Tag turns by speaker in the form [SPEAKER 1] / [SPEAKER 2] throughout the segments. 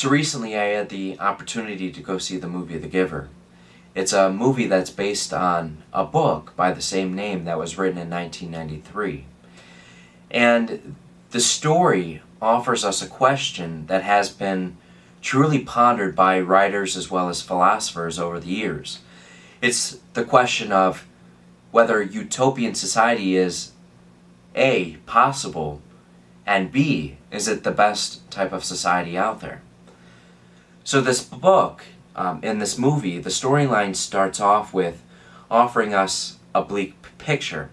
[SPEAKER 1] So recently I had the opportunity to go see the movie The Giver. It's a movie that's based on a book by the same name that was written in 1993. And the story offers us a question that has been truly pondered by writers as well as philosophers over the years. It's the question of whether utopian society is A, possible, and B, is it the best type of society out there? So this book, in this movie, the storyline starts off with offering us a bleak picture.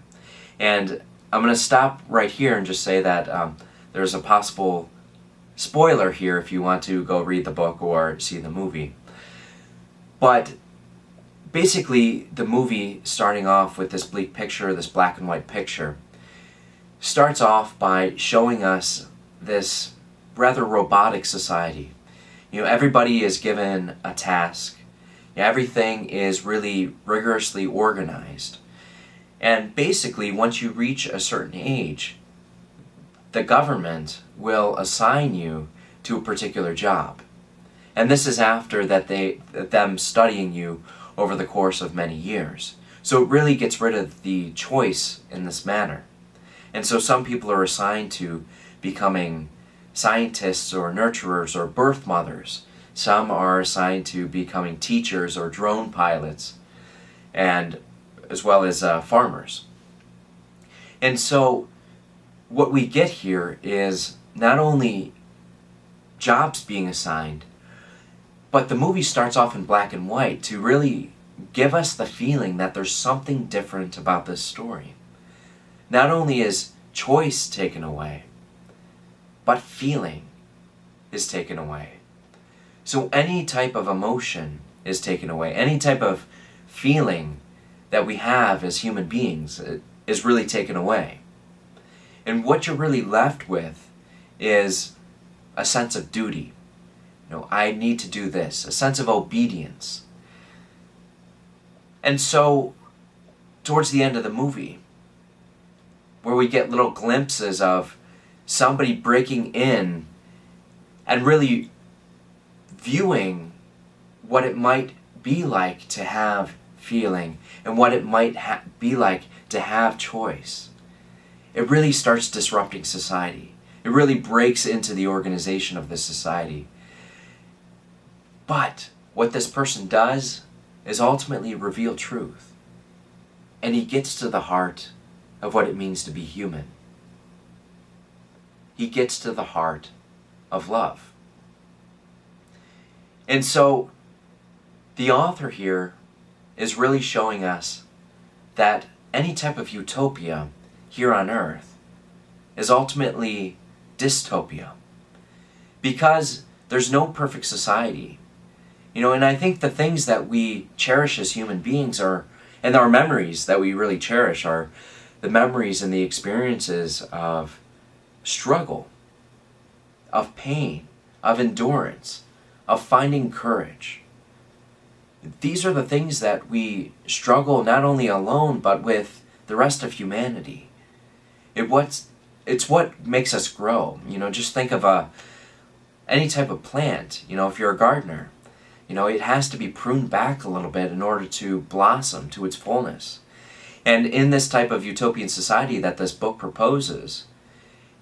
[SPEAKER 1] And I'm going to stop right here and just say that there's a possible spoiler here if you want to go read the book or see the movie. But basically, the movie, starting off with this bleak picture, this black and white picture, starts off by showing us this rather robotic society. Everybody is given a task. Everything is really rigorously organized. And basically, once you reach a certain age, the government will assign you to a particular job. And this is after them studying you over the course of many years. So it really gets rid of the choice in this manner. And so some people are assigned to becoming scientists or nurturers or birth mothers. Some are assigned to becoming teachers or drone pilots, and as well as farmers. And so what we get here is not only jobs being assigned, but the movie starts off in black and white to really give us the feeling that there's something different about this story. Not only is choice taken away, but feeling is taken away. So any type of emotion is taken away. Any type of feeling that we have as human beings is really taken away. And what you're really left with is a sense of duty. I need to do this. A sense of obedience. And so, towards the end of the movie, where we get little glimpses of somebody breaking in and really viewing what it might be like to have feeling and what it might be like to have choice. It really starts disrupting society. It really breaks into the organization of this society. But what this person does is ultimately reveal truth. And he gets to the heart of what it means to be human. He gets to the heart of love. And so, the author here is really showing us that any type of utopia here on earth is ultimately dystopia. Because there's no perfect society. And I think the things that we cherish as human beings and our memories that we really cherish are the memories and the experiences of struggle, of pain, of endurance, of finding courage. These are the things that we struggle not only alone, but with the rest of humanity. It's what makes us grow. Just think of any type of plant. If you're a gardener, it has to be pruned back a little bit in order to blossom to its fullness. And in this type of utopian society that this book proposes,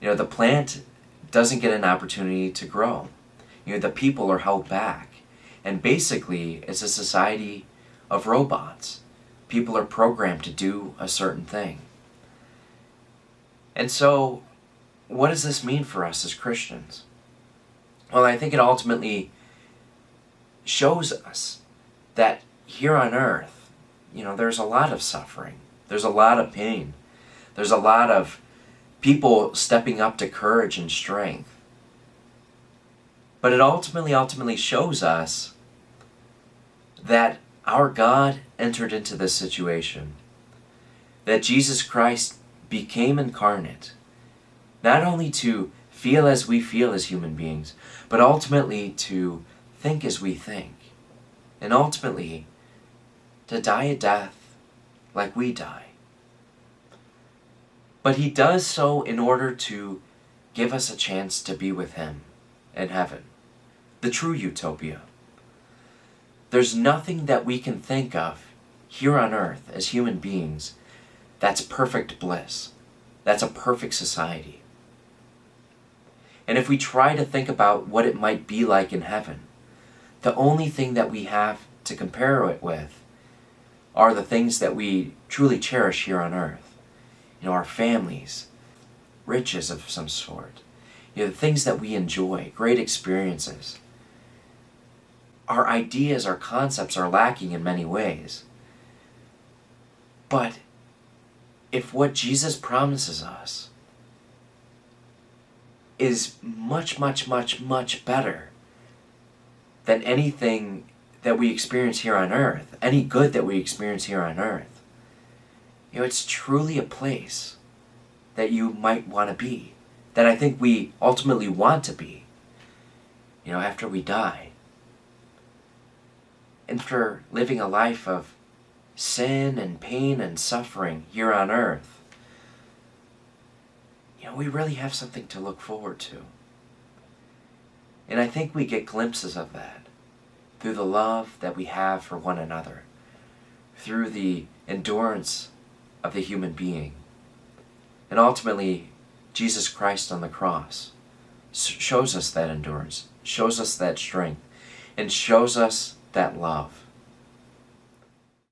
[SPEAKER 1] the plant doesn't get an opportunity to grow. The people are held back. And basically, it's a society of robots. People are programmed to do a certain thing. And so, what does this mean for us as Christians? Well, I think it ultimately shows us that here on earth, there's a lot of suffering. There's a lot of pain. There's a lot of people stepping up to courage and strength. But it ultimately shows us that our God entered into this situation. That Jesus Christ became incarnate. Not only to feel as we feel as human beings, but ultimately to think as we think. And ultimately, to die a death like we die. But he does so in order to give us a chance to be with him in heaven. the true utopia. There's nothing that we can think of here on earth as human beings that's perfect bliss. That's a perfect society. And if we try to think about what it might be like in heaven, the only thing that we have to compare it with are the things that we truly cherish here on earth. Our families, riches of some sort, the things that we enjoy, great experiences. Our ideas, our concepts are lacking in many ways. But if what Jesus promises us is much, much, much, much better than anything that we experience here on earth, any good that we experience here on earth, it's truly a place that you might want to be, that I think we ultimately want to be, after we die. And after living a life of sin and pain and suffering here on earth, we really have something to look forward to. And I think we get glimpses of that through the love that we have for one another, through the endurance of the human being. And ultimately, Jesus Christ on the cross shows us that endurance, shows us that strength, and shows us that love.